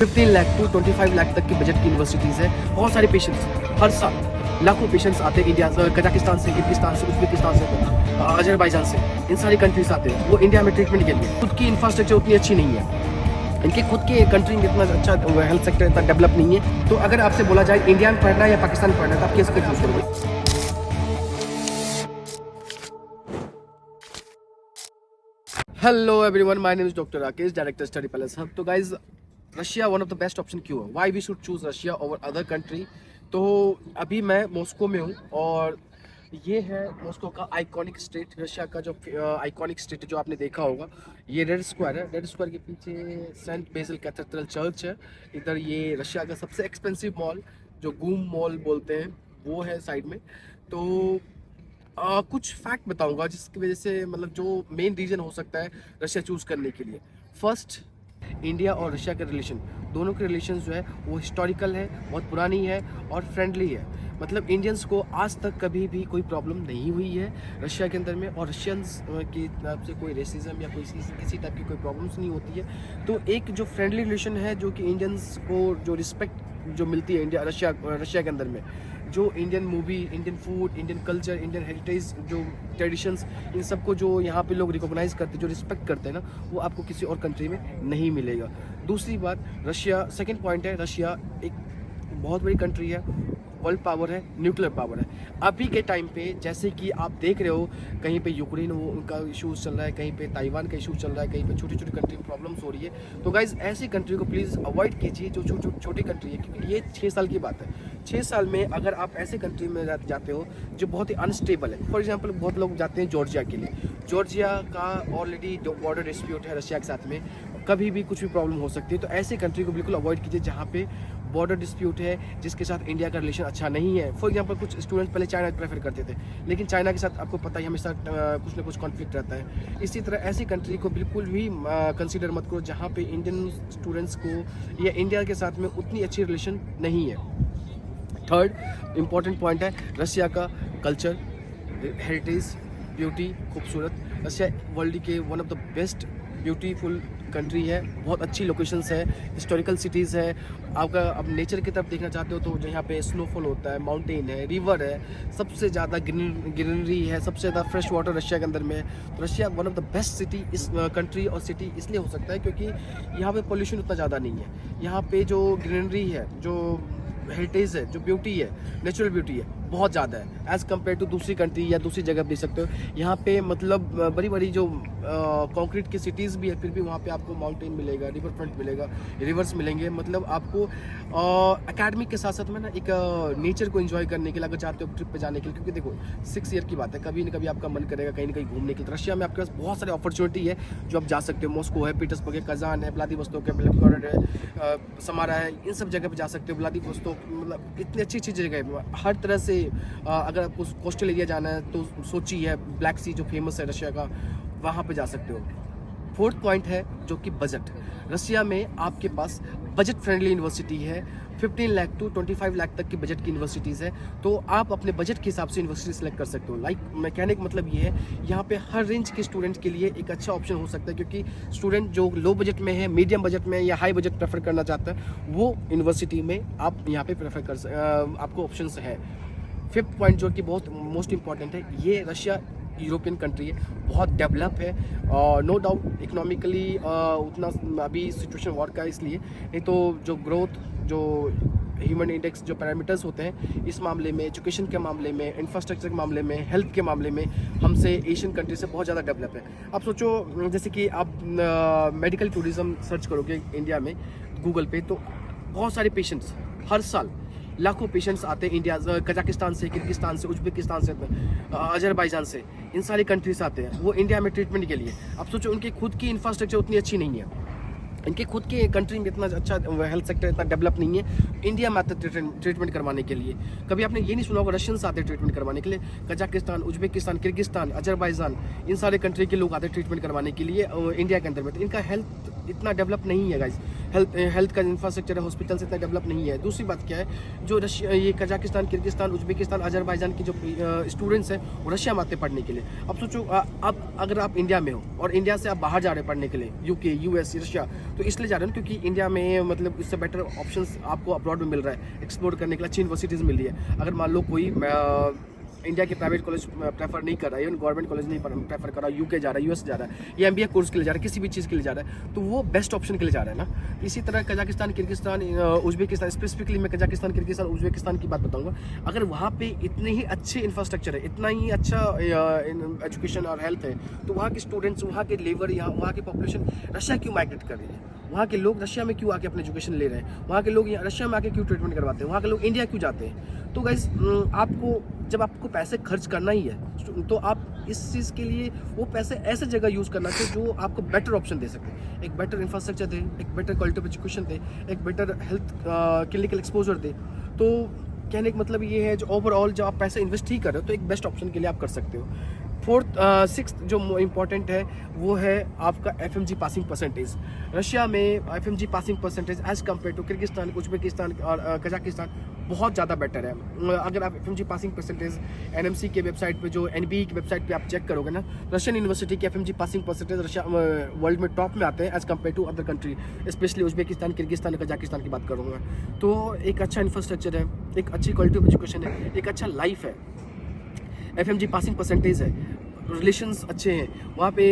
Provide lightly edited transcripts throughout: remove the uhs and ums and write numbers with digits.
15 lakh to 25 lakh तक की budget की यूनिवर्सिटीज़ है। बहुत सारे पेशेंट्स हर साल लाखों पेशेंट्स आते हैं इंडिया से, कजाकिस्तान से, किर्गिस्तान से, उज्बेकिस्तान से, अजरबैजान से, इन सारी कंट्रीज आते हैं वो इंडिया में ट्रीटमेंट के लिए। खुद की इंफ्रास्ट्रक्चर उतनी अच्छी नहीं है, इनके खुद के कंट्री में इतना अच्छा हेल्थ सेक्टर इतना डेवलप नहीं है। तो अगर आपसे बोला जाए इंडिया में पढ़ना या पाकिस्तान में पढ़ना तो आप किसको चूज करोगे? Hello everyone, my name is doctor Rakesh, director study palace hub. तो guys, Russia one of the best option क्यों है? Why we should choose Russia over other country? तो अभी मैं मॉस्को में हूँ और ये है मॉस्को का आइकॉनिक स्ट्रीट, रशिया का जो आइकॉनिक स्ट्रीट जो आपने देखा होगा। ये रेड स्क्वायर है, रेड स्क्वायर के पीछे सेंट बेसिल कैथेड्रल चर्च है। इधर ये रशिया का सबसे एक्सपेंसिव मॉल जो गूम मॉल बोलते हैं वो है साइड में। तो कुछ फैक्ट बताऊंगा जिसकी वजह से मतलब जो मेन रीज़न हो सकता है रशिया चूज़ करने के लिए। फर्स्ट, इंडिया और रशिया के रिलेशन, दोनों के रिलेशन जो है वो हिस्टोरिकल है, बहुत पुरानी है और फ्रेंडली है। मतलब इंडियंस को आज तक कभी भी कोई प्रॉब्लम नहीं हुई है रशिया के अंदर में, और रशियंस की तरफ से कोई रेसिज्म या कोई किसी टाइप की कोई प्रॉब्लम्स नहीं होती है। तो एक जो फ्रेंडली रिलेशन है, जो कि इंडियंस को जो रिस्पेक्ट जो मिलती है इंडिया रशिया के अंदर में, जो Indian movie, Indian food, Indian culture, Indian heritage, जो ट्रेडिशंस, इन सबको जो यहाँ पे लोग रिकॉग्नाइज करते हैं, जो रिस्पेक्ट करते हैं ना, वो आपको किसी और कंट्री में नहीं मिलेगा। दूसरी बात, रशिया, सेकंड पॉइंट है, रशिया एक बहुत बड़ी कंट्री है, वर्ल्ड पावर है, न्यूक्लियर पावर है। अभी के टाइम पे जैसे कि आप देख रहे हो, कहीं पे यूक्रेन वो उनका इशूज़ चल रहा है, कहीं पे ताइवान का इशू चल रहा है, कहीं पे छोटी छोटी कंट्री में प्रॉब्लम्स हो रही है। तो गाइज, ऐसी कंट्री को प्लीज़ अवॉइड कीजिए जो छोटी कंट्री है, क्योंकि ये 6 साल की बात है। 6 साल में अगर आप ऐसे कंट्री में जाते हो जो बहुत ही अनस्टेबल है, फॉर एग्जाम्पल बहुत लोग जाते हैं जॉर्जिया के लिए। जॉर्जिया का ऑलरेडी बॉर्डर डिस्प्यूट है रशिया के साथ में, कभी भी कुछ भी प्रॉब्लम हो सकती है। तो ऐसे कंट्री को बिल्कुल अवॉइड कीजिए जहाँ पे बॉर्डर डिस्प्यूट है, जिसके साथ इंडिया का रिलेशन अच्छा नहीं है। फॉर एग्जांपल, कुछ स्टूडेंट्स पहले चाइना प्रेफर करते थे, लेकिन चाइना के साथ आपको पता ही हमेशा कुछ ना कुछ कॉन्फ्लिक्ट रहता है। इसी तरह ऐसी कंट्री को बिल्कुल भी कंसीडर मत करो जहाँ पे इंडियन स्टूडेंट्स को या इंडिया के साथ में उतनी अच्छी रिलेशन नहीं है। थर्ड इम्पॉर्टेंट पॉइंट है रशिया का कल्चर, हेरिटेज, ब्यूटी, खूबसूरत। रशिया वर्ल्ड के one of the best beautiful country है, बहुत अच्छी लोकेशंस है, हिस्टोरिकल सिटीज़ है। आपका अब नेचर की तरफ देखना चाहते हो तो यहाँ पे स्नोफॉल होता है, माउंटेन है, रिवर है, सबसे ज़्यादा ग्रीनरी है, सबसे ज़्यादा फ्रेश वाटर रशिया के अंदर में है। तो Russia one of the best city इस कंट्री और सिटी इसलिए हो सकता है क्योंकि यहाँ पे पोल्यूशन उतना ज़्यादा नहीं है। यहाँ पे जो ग्रीनरी है, जो हेरिटेज है, जो ब्यूटी है, नेचुरल ब्यूटी है, बहुत ज़्यादा है एज़ कम्पेयर टू दूसरी कंट्री या दूसरी जगह देख सकते हो। यहाँ पे मतलब बड़ी बड़ी जो कंक्रीट की सिटीज़ भी है, फिर भी वहाँ पे आपको माउंटेन मिलेगा, रिवर फ्रंट मिलेगा, रिवर्स मिलेंगे। मतलब आपको एकेडमिक के साथ साथ में ना एक नेचर को एंजॉय करने के लिए अगर चाहते हो ट्रिप पे जाने के लिए, क्योंकि देखो 6 ईयर की बात है, कभी ना कभी आपका मन करेगा कहीं ना कहीं घूमने के लिए। रशिया में आपके पास बहुत सारी अपॉर्चुनिटी है जो आप जा सकते हो। मॉस्को है, पीटर्सबर्ग है, कजान है, व्लादिवोस्तोक है, बेलग्राड है, समारा है, इन सब जगह पे जा सकते हो। व्लादिवोस्तोक मतलब इतनी अच्छी अच्छी जगह है हर तरह से। अगर आपको कोस्टल एरिया जाना है तो सोची है, ब्लैक सी जो फेमस है रशिया का, वहाँ पे जा सकते हो। फोर्थ पॉइंट है जो कि बजट। रशिया में आपके पास बजट फ्रेंडली यूनिवर्सिटी है, 15 लाख टू 25 लाख तक की बजट की यूनिवर्सिटीज़ है। तो आप अपने बजट के हिसाब से यूनिवर्सिटी सेलेक्ट कर सकते हो। लाइक मैकेनिक मतलब ये है, यहाँ पे हर रेंज के स्टूडेंट के लिए एक अच्छा ऑप्शन हो सकता है, क्योंकि स्टूडेंट जो लो बजट में है, मीडियम बजट में या हाई बजट प्रेफर करना चाहता है, वो यूनिवर्सिटी में आप यहाँ पे प्रेफर आपको ऑप्शंस है। फिफ्थ पॉइंट जो कि बहुत मोस्ट इंपॉर्टेंट है, ये रशिया यूरोपियन कंट्री है, बहुत डेवलप है, नो डाउट इकोनॉमिकली उतना अभी सिचुएशन वॉर का है इसलिए, नहीं तो जो ग्रोथ, जो ह्यूमन इंडेक्स, जो पैरामीटर्स होते हैं इस मामले में, एजुकेशन के मामले में, इंफ्रास्ट्रक्चर के मामले में, हेल्थ के मामले में हमसे एशियन कंट्री से बहुत ज़्यादा डेवलप है। आप सोचो जैसे कि आप मेडिकल टूरिज़्म सर्च करोगे इंडिया में गूगल पे, तो बहुत सारे पेशेंट्स हर साल लाखों पेशेंट्स आते हैं इंडिया, कजाकिस्तान से, किर्गिस्तान से, उज्बेकिस्तान से, अजरबैजान से, इन सारी कंट्रीज आते हैं वो इंडिया में ट्रीटमेंट के लिए। अब सोचो उनकी खुद की इंफ्रास्ट्रक्चर उतनी अच्छी नहीं है, इनके खुद के कंट्री में इतना अच्छा हेल्थ सेक्टर इतना डेवलप नहीं है इंडिया में आते ट्रीटमेंट करवाने के लिए। कभी आपने ये नहीं सुना होगा रशियंस आते ट्रीटमेंट करवाने के लिए, कजाकिस्तान, उज्बेकिस्तान, किर्गिस्तान, अजरबैजान, इन सारे कंट्री के लोग आते ट्रीटमेंट करवाने के लिए इंडिया के अंदर में। तो इनका हेल्थ इतना डेवलप नहीं है गाइज। हेल्थ का इंफ्रास्ट्रक्चर है, हॉस्पिटल्स इतना डेवलप नहीं है। दूसरी बात क्या है, जो रशिया, ये कजाकिस्तान, किर्गिस्तान, उज्बेकिस्तान, अजरबैजान के जो स्टूडेंट्स हैं वो रशिया में आते पढ़ने के लिए। अब सोचो, अब अगर आप इंडिया में हो और इंडिया से आप बाहर जा रहे हैं पढ़ने के लिए, यूके, यूएस, रशिया, तो इसलिए जा रहे हैं क्योंकि इंडिया में मतलब इससे बेटर ऑप्शंस आपको अब्रॉड में मिल रहा है, एक्सप्लोर करने के लिए अच्छी यूनिवर्सिटीज़ मिल रही है। अगर मान लो कोई इंडिया के प्राइवेट कॉलेज प्रेफर नहीं कर रहा है, इवन गवर्नमेंट कॉलेज नहीं प्रेफर कर रहा है, यूके जा रहा है, यूएस जा रहा है, या एमबीए कोर्स के लिए जा रहा है, किसी भी चीज़ के लिए जा रहा है, तो वो बेस्ट ऑप्शन के लिए जा रहा है ना। इसी तरह कजाकिस्तान, किर्गिस्तान, उज्बेकिस्तान, स्पेसिफिकली मैं कजाकिस्तान, किर्गिस्तान, उज्बेकिस्तान की बात बताऊंगा। अगर वहाँ पे इतने ही अच्छे इंफ्रास्ट्रक्चर है, इतना ही अच्छा एजुकेशन और हेल्थ है, तो वहाँ के स्टूडेंट्स, वहाँ के लेबर, यहाँ वहाँ की पॉपुलेशन रशिया क्यों माइग्रेट कर रही है? वहाँ के लोग रशिया में क्यों आके अपने एजुकेशन ले रहे हैं? वहाँ के लोग रशिया में आके क्यों ट्रीटमेंट करवाते हैं? वहाँ के लोग इंडिया क्यों जाते हैं? तो गाइस, आपको जब आपको पैसे खर्च करना ही है तो आप इस चीज़ के लिए वो पैसे ऐसे जगह यूज़ करना चाहिए जो आपको बेटर ऑप्शन दे सके, एक बेटर इंफ्रास्ट्रक्चर दे, एक बेटर क्वालिटी ऑफ एजुकेशन दे, एक बेटर हेल्थ क्लिनिकल एक्सपोजर दे। तो कहने का मतलब ये है, जो ओवरऑल जब आप पैसे इन्वेस्ट ही कर रहे हो तो एक बेस्ट ऑप्शन के लिए आप कर सकते हो। सिक्स्थ जो इम्पॉर्टेंट है वो है आपका एफएमजी पासिंग परसेंटेज। रशिया में FMG passing percentage as compare to Kyrgyzstan, Uzbekistan और कजाकिस्तान बहुत ज़्यादा बेटर है। अगर आप एफएमजी पासिंग परसेंटेज एनएमसी के वेबसाइट पे, जो एनबीई की वेबसाइट पे आप चेक करोगे ना, रशियन यूनिवर्सिटी के FMG passing percentage Russia world में टॉप में आते हैं as compare to other country, specially Uzbekistan, Kyrgyzstan, Kazakhstan की बात करूँगा। तो एक अच्छा इंफ्रास्ट्रक्चर है, एक अच्छी क्वालिटी ऑफ एजुकेशन है, एक अच्छा लाइफ है, एफएमजी पासिंग परसेंटेज है, रिलेशंस अच्छे हैं। वहाँ पे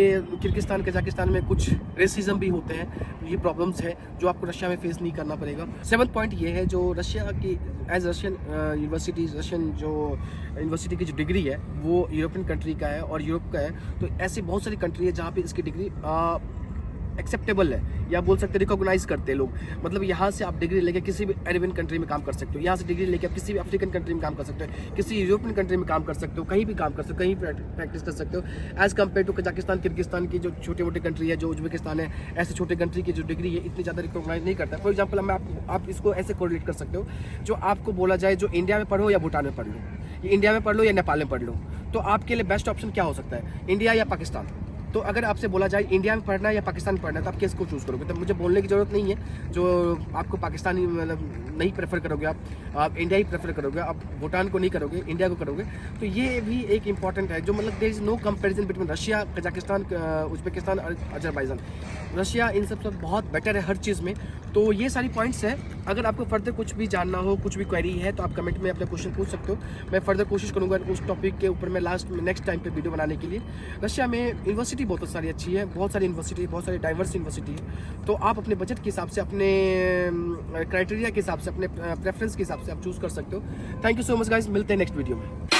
किर्गिस्तान, कजाकिस्तान में कुछ रेसिज्म भी होते हैं, ये प्रॉब्लम्स है जो आपको रशिया में फेस नहीं करना पड़ेगा। 7th पॉइंट ये है, जो रशिया की एज रशियन यूनिवर्सिटीज़, रशियन जो यूनिवर्सिटी की जो डिग्री है वो यूरोपियन कंट्री का है और यूरोप का है। तो ऐसी बहुत सारी कंट्री है जहाँ पे इसकी डिग्री एक्सेप्टेबल है, या बोल सकते हैं रिकॉग्नाइज करते हैं लोग। मतलब यहाँ से आप डिग्री लेके किसी भी अरेबियन कंट्री में काम कर सकते हो, यहाँ से डिग्री लेके आप किसी भी अफ्रीकन कंट्री में काम कर सकते हो, किसी यूरोपियन कंट्री में काम कर सकते हो, कहीं भी काम कर सकते हो, कहीं प्रैक्टिस कर सकते हो। As compare to Kazakhstan, Kyrgyzstan की जो छोटे मोटे कंट्री है, जो उज्बेकिस्तान है, ऐसे छोटे कंट्री की जो डिग्री है इतनी ज़्यादा रिकॉग्नाइज नहीं करता। फॉर एग्जाम्पल, आप इसको ऐसे कोरिलेट कर सकते हो, जो आपको बोला जाए जो इंडिया में पढ़ो या भूटान में पढ़ लो, इंडिया में पढ़ लो या नेपाल में पढ़ लो, तो आपके लिए बेस्ट ऑप्शन क्या हो सकता है, इंडिया या पाकिस्तान? तो अगर आपसे बोला जाए इंडिया में पढ़ना है या पाकिस्तान में पढ़ना है, तो आप किसको चूज़ करोगे? तो मुझे बोलने की ज़रूरत नहीं है, जो आपको पाकिस्तानी मतलब नहीं प्रेफर करोगे, आप इंडिया ही प्रेफर करोगे, आप भूटान को नहीं करोगे, इंडिया को करोगे। तो ये भी एक इंपॉर्टेंट है, जो मतलब there is no comparison between Russia, Kazakhstan, Uzbekistan और अजरबैजान। रशिया इन सब बहुत बेटर है हर चीज़ में। तो ये सारी पॉइंट्स हैं। अगर आपको फर्दर कुछ भी जानना हो, कुछ भी क्वेरी है, तो आप कमेंट में अपना क्वेश्चन पूछ सकते हो। मैं फर्दर कोशिश करूँगा उस टॉपिक के ऊपर मैं नेक्स्ट टाइम पे वीडियो बनाने के लिए। रशिया में यूनिवर्सिटी बहुत सारी अच्छी है, बहुत सारी यूनिवर्सिटी, बहुत सारी डाइवर्स यूनिवर्सिटी है। तो आप अपने बजट के हिसाब से, अपने क्राइटेरिया के हिसाब से, अपने प्रेफरेंस के हिसाब से आप चूज़ कर सकते हो। Thank you so much guys, मिलते हैं नेक्स्ट वीडियो में।